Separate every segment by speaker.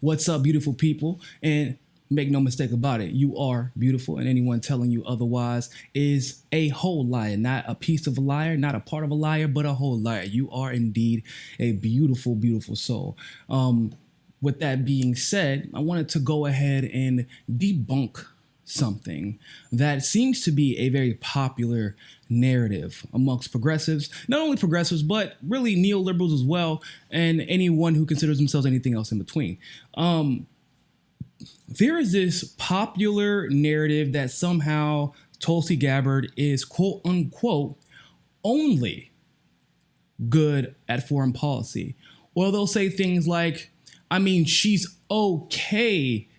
Speaker 1: What's up, beautiful people? And make no mistake about it, you are beautiful, and anyone telling you otherwise is a whole liar, not a piece of a liar, not a part of a liar, but a whole liar. You are indeed a beautiful, beautiful soul. With that being said, I wanted to go ahead and debunk something that seems to be a very popular narrative amongst progressives, not only progressives, but really neoliberals as well, and anyone who considers themselves anything else in between. There is this popular narrative that somehow Tulsi Gabbard is quote unquote only good at foreign policy. Or they'll say things like, I mean, she's okay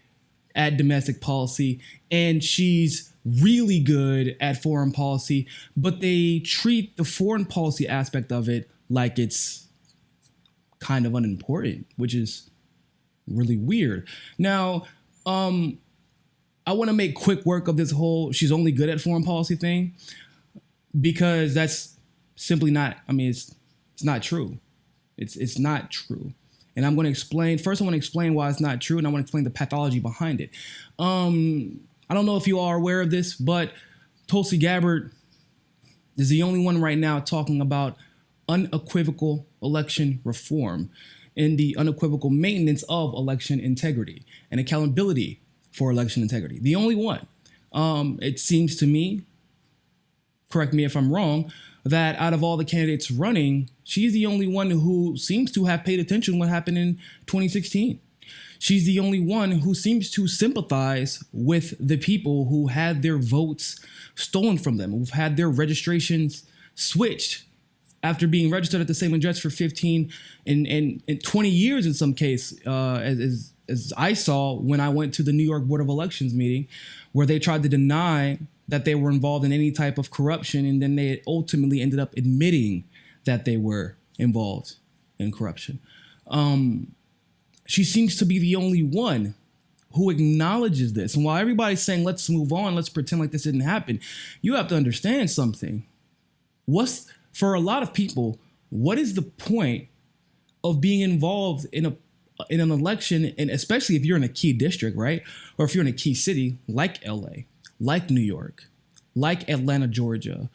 Speaker 1: at domestic policy and she's really good at foreign policy, but they treat the foreign policy aspect of it like it's kind of unimportant, which is really weird. Now, I want to make quick work of this whole she's only good at foreign policy thing, because that's simply not, I mean, it's not true. It's not true. And I'm going to explain, first I want to explain why it's not true, and I want to explain the pathology behind it. I don't know if you are aware of this, but Tulsi Gabbard is the only one right now talking about unequivocal election reform and the unequivocal maintenance of election integrity and accountability for election integrity. The only one. It seems to me, correct me if I'm wrong, that out of all the candidates running, she's the only one who seems to have paid attention to what happened in 2016. She's the only one who seems to sympathize with the people who had their votes stolen from them, who've had their registrations switched after being registered at the same address for 15 and 20 years in some case, as I saw when I went to the New York Board of Elections meeting, where they tried to deny that they were involved in any type of corruption, and then they ultimately ended up admitting that they were involved in corruption. She seems to be the only one who acknowledges this. And while everybody's saying, let's move on, let's pretend like this didn't happen, you have to understand something. For a lot of people, what is the point of being involved in an election, and especially if you're in a key district, right? Or if you're in a key city like LA, like New York, like Atlanta, Georgia,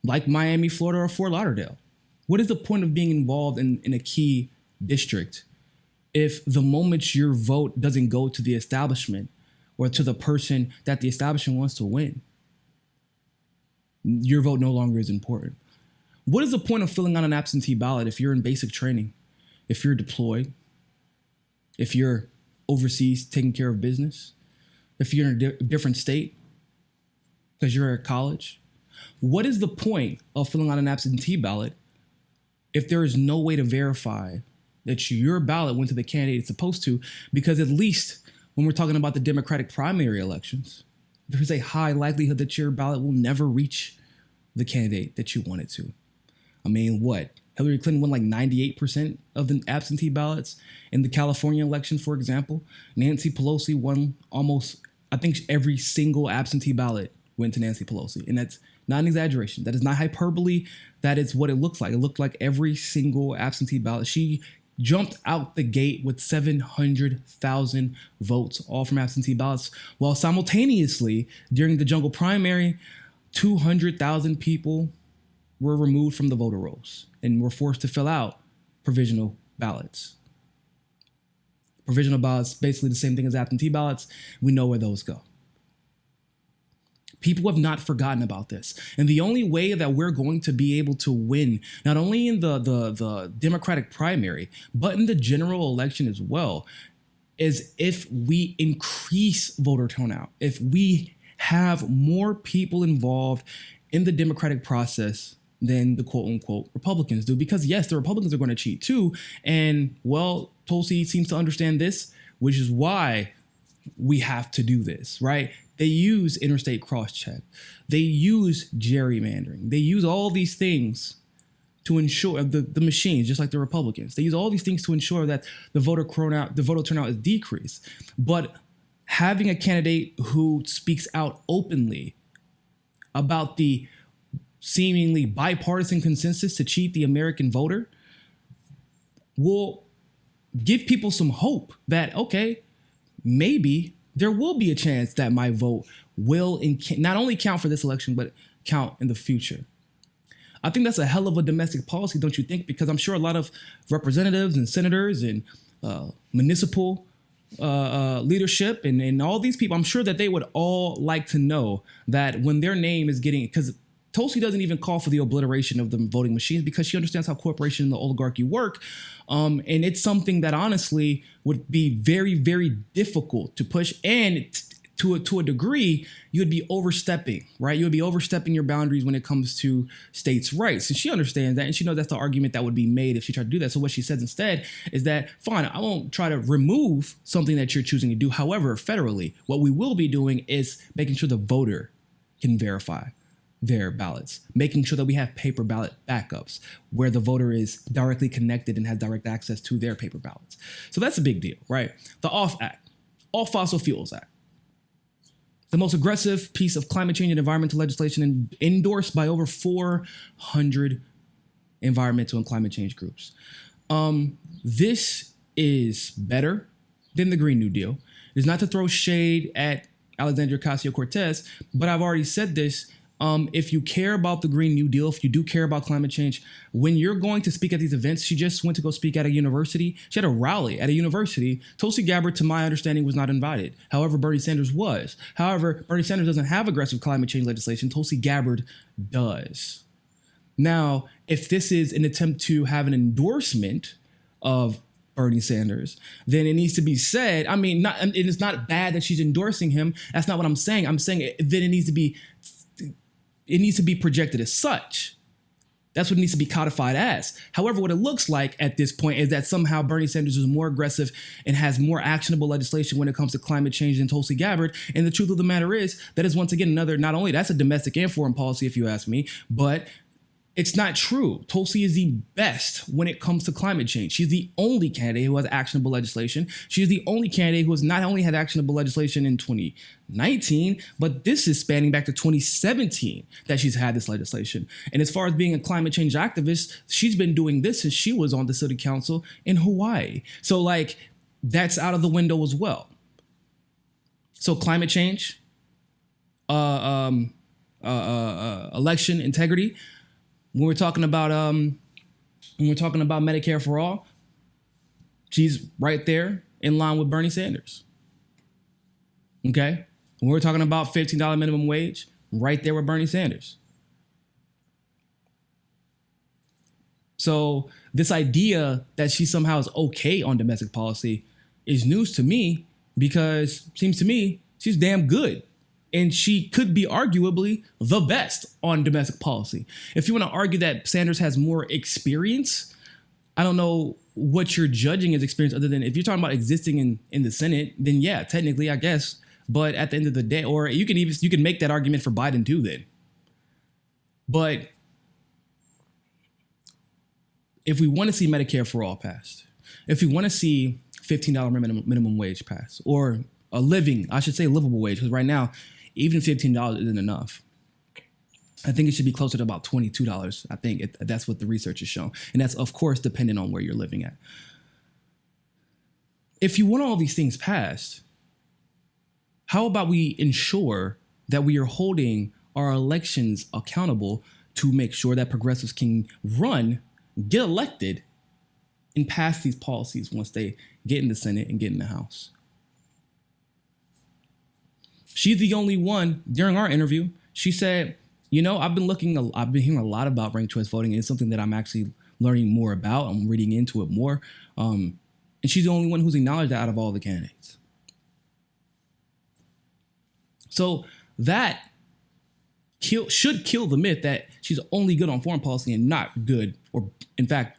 Speaker 1: like Miami, Florida, or Fort Lauderdale? What is the point of being involved in a key district if the moment your vote doesn't go to the establishment or to the person that the establishment wants to win? Your vote no longer is important. What is the point of filling out an absentee ballot if you're in basic training, if you're deployed, if you're overseas taking care of business, if you're in a different state because you're at college? What is the point of filling out an absentee ballot if there is no way to verify that your ballot went to the candidate it's supposed to? Because at least when we're talking about the Democratic primary elections, there's a high likelihood that your ballot will never reach the candidate that you want it to. I mean, what? Hillary Clinton won like 98% of the absentee ballots in the California election, for example. Nancy Pelosi won almost, I think every single absentee ballot went to Nancy Pelosi. And that's not an exaggeration. That is not hyperbole. That is what it looks like. It looked like every single absentee ballot. She jumped out the gate with 700,000 votes, all from absentee ballots, while simultaneously during the jungle primary, 200,000 people were removed from the voter rolls and were forced to fill out provisional ballots. Provisional ballots, basically the same thing as absentee ballots. We know where those go. People have not forgotten about this. And the only way that we're going to be able to win, not only in the Democratic primary, but in the general election as well, is if we increase voter turnout, if we have more people involved in the democratic process than the quote unquote Republicans do. Because yes, the Republicans are going to cheat too. And well, Tulsi seems to understand this, which is why we have to do this, right? They use interstate cross-check. They use gerrymandering. They use all these things to ensure the machines, just like the Republicans. They use all these things to ensure that the voter turnout is decreased. But having a candidate who speaks out openly about the seemingly bipartisan consensus to cheat the American voter will give people some hope that, okay, maybe there will be a chance that my vote will not only count for this election, but count in the future. I think that's a hell of a domestic policy, don't you think? Because I'm sure a lot of representatives and senators and municipal leadership and all these people, I'm sure that they would all like to know that when their name is getting, because Tulsi doesn't even call for the obliteration of the voting machines because she understands how corporation and the oligarchy work. And it's something that honestly would be very, very difficult to push. And to a degree, you would be overstepping, right? You would be overstepping your boundaries when it comes to states' rights. And she understands that. And she knows that's the argument that would be made if she tried to do that. So what she says instead is that, fine, I won't try to remove something that you're choosing to do. However, federally, what we will be doing is making sure the voter can verify their ballots, making sure that we have paper ballot backups where the voter is directly connected and has direct access to their paper ballots. So that's a big deal, right? The OFF Act, All Fossil Fuels Act, the most aggressive piece of climate change and environmental legislation endorsed by over 400 environmental and climate change groups. This is better than the Green New Deal. It's not to throw shade at Alexandria Ocasio-Cortez, but I've already said this. If you care about the Green New Deal, if you do care about climate change, when you're going to speak at these events, she just went to go speak at a university. She had a rally at a university. Tulsi Gabbard, to my understanding, was not invited. However, Bernie Sanders was. However, Bernie Sanders doesn't have aggressive climate change legislation. Tulsi Gabbard does. Now, if this is an attempt to have an endorsement of Bernie Sanders, then it needs to be said. I mean, it's not bad that she's endorsing him. That's not what I'm saying. I'm saying that it needs to be projected as such. That's what it needs to be codified as. However, what it looks like at this point is that somehow Bernie Sanders is more aggressive and has more actionable legislation when it comes to climate change than Tulsi Gabbard. And the truth of the matter is that is once again another, not only that's a domestic and foreign policy, if you ask me, but it's not true. Tulsi is the best when it comes to climate change. She's the only candidate who has actionable legislation. She's the only candidate who has not only had actionable legislation in 2019, but this is spanning back to 2017 that she's had this legislation. And as far as being a climate change activist, she's been doing this since she was on the city council in Hawaii. So like, that's out of the window as well. So climate change, election integrity. When we're talking about Medicare for all, she's right there in line with Bernie Sanders. Okay? When we're talking about $15 minimum wage, right there with Bernie Sanders. So this idea that she somehow is okay on domestic policy is news to me because it seems to me she's damn good. And she could be arguably the best on domestic policy. If you want to argue that Sanders has more experience, I don't know what you're judging as experience other than if you're talking about existing in the Senate, then yeah, technically, I guess. But at the end of the day, or you can make that argument for Biden too then. But if we want to see Medicare for all passed, if we want to see $15 minimum wage passed, or a livable wage, because right now, even $15 isn't enough. I think it should be closer to about $22. I think that's what the research has shown. And that's, of course, dependent on where you're living at. If you want all these things passed, how about we ensure that we are holding our elections accountable to make sure that progressives can run, get elected, and pass these policies once they get in the Senate and get in the House? She's the only one during our interview. She said, I've been hearing a lot about ranked choice voting. And it's something that I'm actually learning more about. I'm reading into it more. And she's the only one who's acknowledged that out of all the candidates. So that should kill the myth that she's only good on foreign policy and not good, or in fact,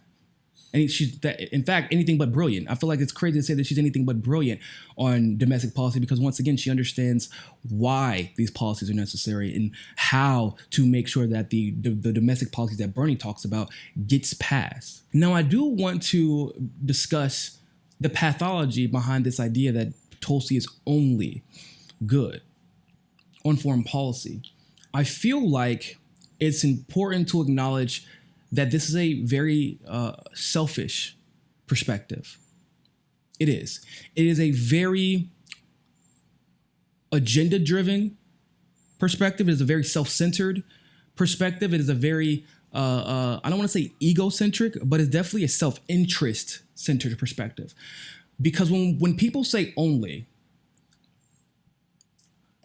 Speaker 1: anything but brilliant. I feel like it's crazy to say that she's anything but brilliant on domestic policy because once again, she understands why these policies are necessary and how to make sure that the domestic policies that Bernie talks about gets passed. Now, I do want to discuss the pathology behind this idea that Tulsi is only good on foreign policy. I feel like it's important to acknowledge that this is a very selfish perspective. It is. It is a very agenda-driven perspective. It is a very self-centered perspective. It is a very, I don't want to say egocentric, but it's definitely a self-interest centered perspective. Because when people say only,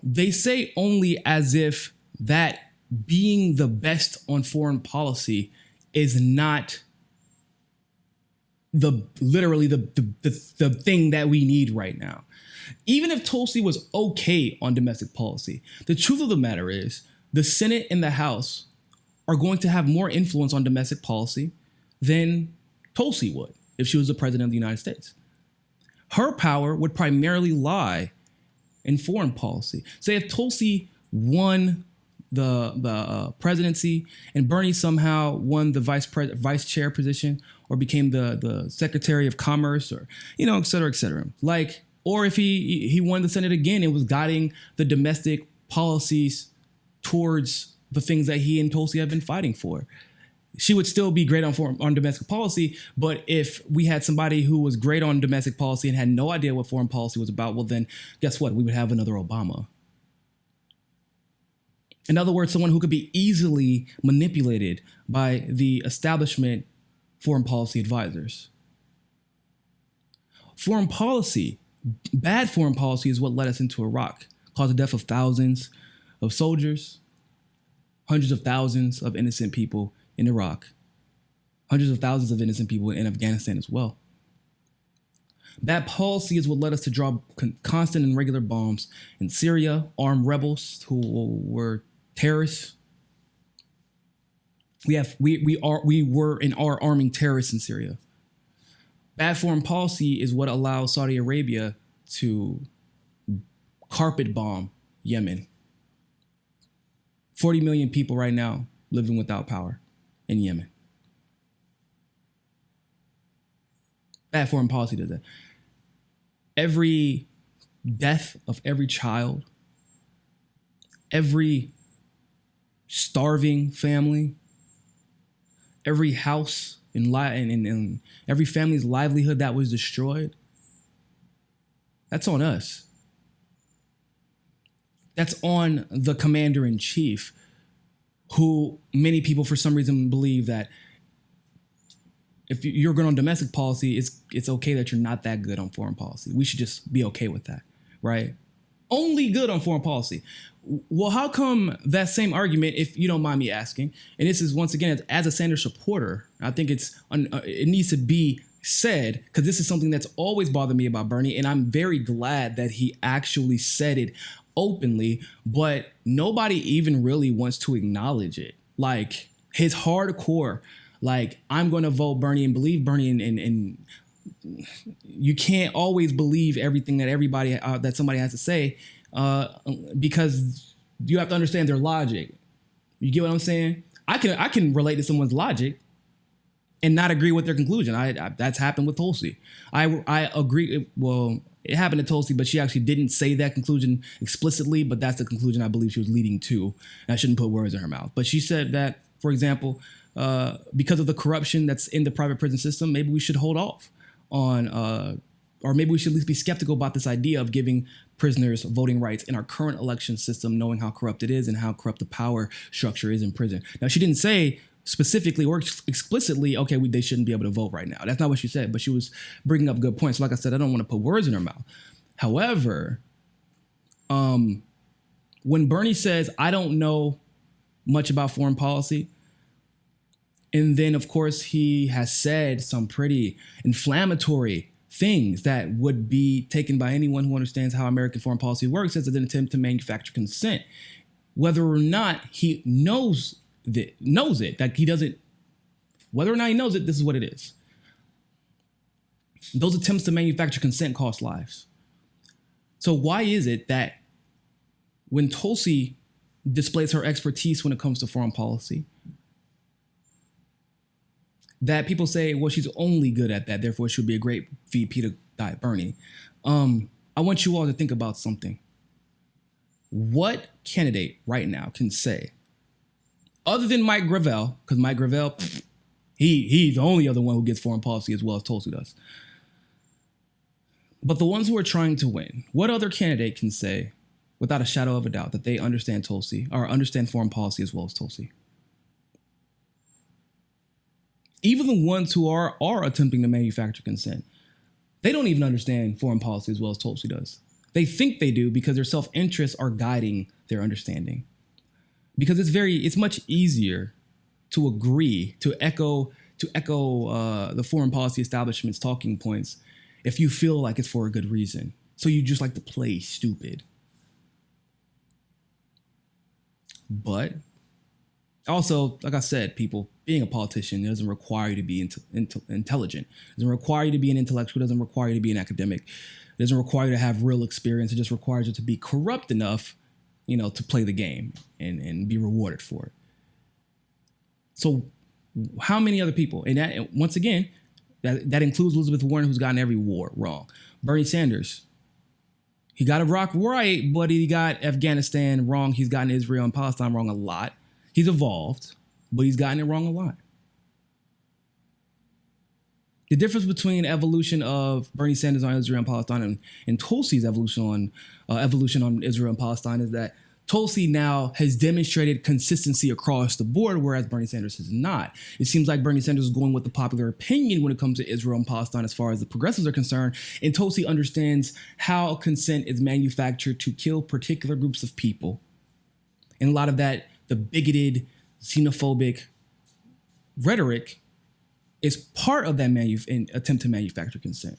Speaker 1: they say only as if that being the best on foreign policy is not literally the thing that we need right now. Even if Tulsi was okay on domestic policy, the truth of the matter is the Senate and the House are going to have more influence on domestic policy than Tulsi would if she was the president of the United States. Her power would primarily lie in foreign policy. Say if Tulsi won the presidency and Bernie somehow won the vice chair position or became the Secretary of Commerce, or et cetera, et cetera. Or if he won the Senate again and was guiding the domestic policies towards the things that he and Tulsi have been fighting for, she would still be great on domestic policy. But if we had somebody who was great on domestic policy and had no idea what foreign policy was about, well, then guess what? We would have another Obama. In other words, someone who could be easily manipulated by the establishment foreign policy advisors. Bad foreign policy is what led us into Iraq, caused the death of thousands of soldiers, hundreds of thousands of innocent people in Iraq, hundreds of thousands of innocent people in Afghanistan as well. Bad policy is what led us to drop constant and regular bombs in Syria, armed rebels who were terrorists. We were and are arming terrorists in Syria. Bad foreign policy is what allows Saudi Arabia to carpet bomb Yemen. 40 million people right now living without power in Yemen. Bad foreign policy does that. Every death of every child, every starving family, every house and every family's livelihood that was destroyed, that's on us. That's on the commander-in-chief, who many people for some reason believe that if you're good on domestic policy, it's okay that you're not that good on foreign policy. We should just be okay with that, right? Only good on foreign policy. Well, how come that same argument, if you don't mind me asking, and this is once again, as a Sanders supporter, I think it needs to be said, because this is something that's always bothered me about Bernie, and I'm very glad that he actually said it openly, but nobody even really wants to acknowledge it. Like his hardcore, I'm going to vote Bernie and believe Bernie, and you can't always believe everything that everybody that somebody has to say, because you have to understand their logic. You get what I'm saying? I can relate to someone's logic and not agree with their conclusion. That's happened with Tulsi. I agree. Well, it happened to Tulsi, but she actually didn't say that conclusion explicitly, but that's the conclusion I believe she was leading to. And I shouldn't put words in her mouth. But she said that, for example, because of the corruption that's in the private prison system, maybe we should hold off on, or maybe we should at least be skeptical about this idea of giving prisoners voting rights in our current election system, knowing how corrupt it is and how corrupt the power structure is in prison. Now, she didn't say specifically or explicitly, okay, they shouldn't be able to vote right now. That's not what she said, but she was bringing up good points. Like I said, I don't want to put words in her mouth. However, when Bernie says, I don't know much about foreign policy, and then, of course, he has said some pretty inflammatory things that would be taken by anyone who understands how American foreign policy works as an attempt to manufacture consent, whether or not he knows it, that he doesn't, whether or not he knows it, this is what it is. Those attempts to manufacture consent cost lives. So why is it that when Tulsi displays her expertise when it comes to foreign policy, that people say, well, she's only good at that, therefore she would be a great VP to guide Bernie? I want you all to think about something. What candidate right now can say, other than Mike Gravel, because Mike Gravel, he's the only other one who gets foreign policy as well as Tulsi does. But the ones who are trying to win, what other candidate can say without a shadow of a doubt that they understand Tulsi or understand foreign policy as well as Tulsi? Even the ones who are attempting to manufacture consent, they don't even understand foreign policy as well as Tulsi does. They think they do because their self-interests are guiding their understanding. Because it's much easier to agree, to echo the foreign policy establishment's talking points if you feel like it's for a good reason. So you just like to play stupid. But also, like I said, people, being a politician doesn't require you to be intelligent. It doesn't require you to be an intellectual. It doesn't require you to be an academic. It doesn't require you to have real experience. It just requires you to be corrupt enough, to play the game and be rewarded for it. So how many other people? And that, once again, that includes Elizabeth Warren, who's gotten every war wrong. Bernie Sanders, he got Iraq right, but he got Afghanistan wrong. He's gotten Israel and Palestine wrong a lot. He's evolved, but he's gotten it wrong a lot. The difference between evolution of Bernie Sanders on Israel and Palestine and Tulsi's evolution on Israel and Palestine is that Tulsi now has demonstrated consistency across the board, whereas Bernie Sanders has not. It seems like Bernie Sanders is going with the popular opinion when it comes to Israel and Palestine as far as the progressives are concerned, and Tulsi understands how consent is manufactured to kill particular groups of people. And a lot of that, the bigoted, xenophobic rhetoric is part of that attempt to manufacture consent.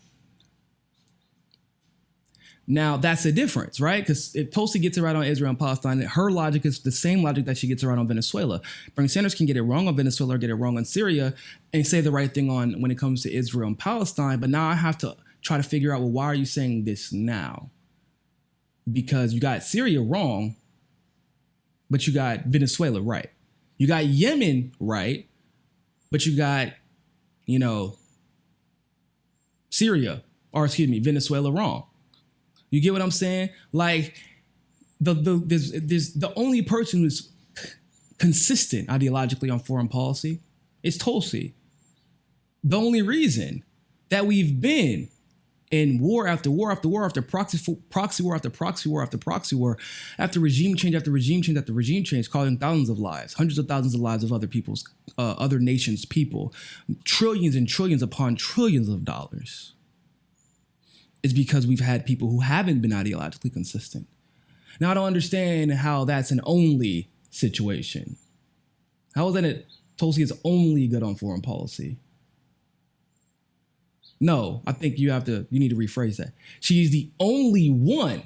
Speaker 1: Now, that's the difference, right? Because if Tulsi gets it right on Israel and Palestine, her logic is the same logic that she gets it right on Venezuela. Bernie Sanders can get it wrong on Venezuela or get it wrong on Syria and say the right thing on when it comes to Israel and Palestine. But now I have to try to figure out, well, why are you saying this now? Because you got Syria wrong, but you got Venezuela right. You got Yemen right, but you got, Venezuela wrong. You get what I'm saying? Like, there's the only person who's consistent ideologically on foreign policy is Tulsi. The only reason that we've been in war after war after war after proxy war after proxy war after proxy war, after regime change after regime change after regime change, causing thousands of lives, hundreds of thousands of lives of other nations' people, trillions and trillions upon trillions of dollars, is because we've had people who haven't been ideologically consistent. Now, I don't understand how that's an only situation. How is that Tulsi is only good on foreign policy? No, I think you need to rephrase that. She is the only one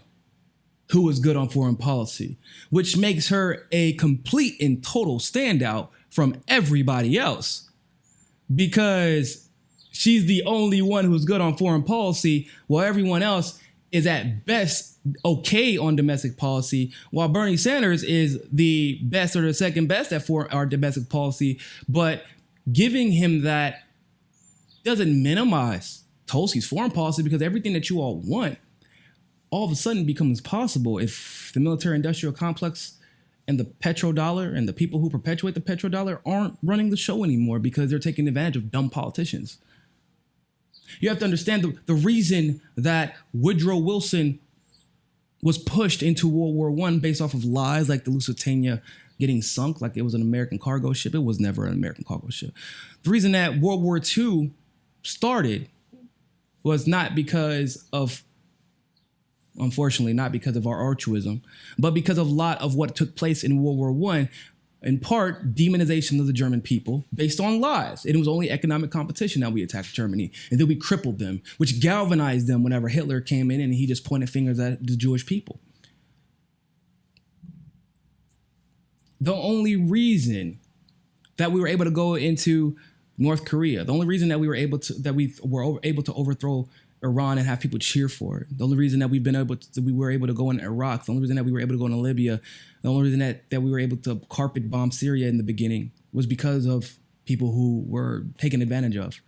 Speaker 1: who is good on foreign policy, which makes her a complete and total standout from everybody else, because she's the only one who's good on foreign policy, while everyone else is at best okay on domestic policy, while Bernie Sanders is the best or the second best at our domestic policy. But giving him that doesn't minimize Tulsi's foreign policy, because everything that you all want all of a sudden becomes possible if the military-industrial complex and the petrodollar and the people who perpetuate the petrodollar aren't running the show anymore because they're taking advantage of dumb politicians. You have to understand the reason that Woodrow Wilson was pushed into World War I based off of lies like the Lusitania getting sunk like it was an American cargo ship. It was never an American cargo ship. The reason that World War II started was not because of, unfortunately, not because of our altruism, but because of a lot of what took place in World War I. In part, demonization of the German people based on lies. It was only economic competition that we attacked Germany, and then we crippled them, which galvanized them whenever Hitler came in and he just pointed fingers at the Jewish people. The only reason that we were able to go into North Korea, the only reason that we were able to overthrow Iran and have people cheer for it, the only reason that we were able to go in Iraq, the only reason that we were able to go into Libya, the only reason that we were able to carpet bomb Syria in the beginning was because of people who were taken advantage of.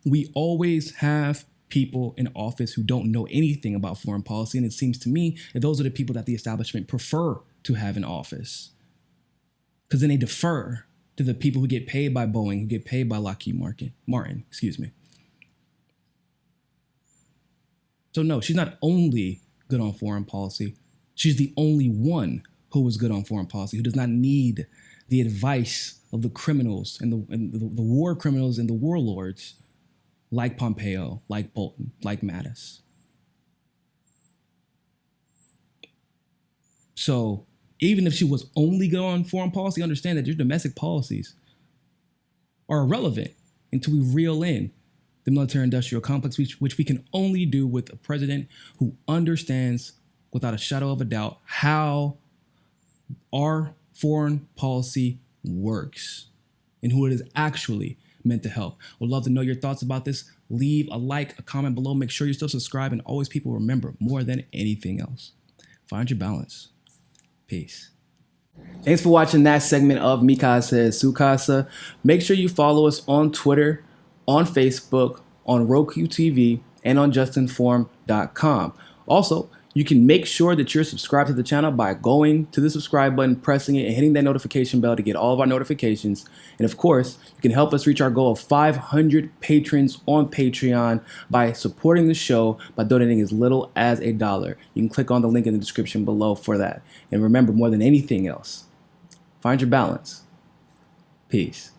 Speaker 1: We always have people in office who don't know anything about foreign policy, and it seems to me that those are the people that the establishment prefer to have in office, because then they defer to the people who get paid by Boeing, who get paid by Lockheed Martin. So no, she's not only good on foreign policy. She's the only one who is good on foreign policy, who does not need the advice of the criminals and the war criminals and the warlords like Pompeo, like Bolton, like Mattis. So even if she was only good on foreign policy, understand that your domestic policies are irrelevant until we reel in the military-industrial complex, which we can only do with a president who understands without a shadow of a doubt how our foreign policy works and who it is actually meant to help. Would love to know your thoughts about this. Leave a like, a comment below. Make sure you're still subscribed. And always, people, remember, more than anything else, find your balance. Peace. Thanks for watching that segment of Mikasa Sukasa. Make sure you follow us on Twitter, on Facebook, on Roku TV, and on JustNForm.com. Also, you can make sure that you're subscribed to the channel by going to the subscribe button, pressing it, and hitting that notification bell to get all of our notifications. And of course, you can help us reach our goal of 500 patrons on Patreon by supporting the show by donating as little as $1. You can click on the link in the description below for that. And remember, more than anything else, find your balance. Peace.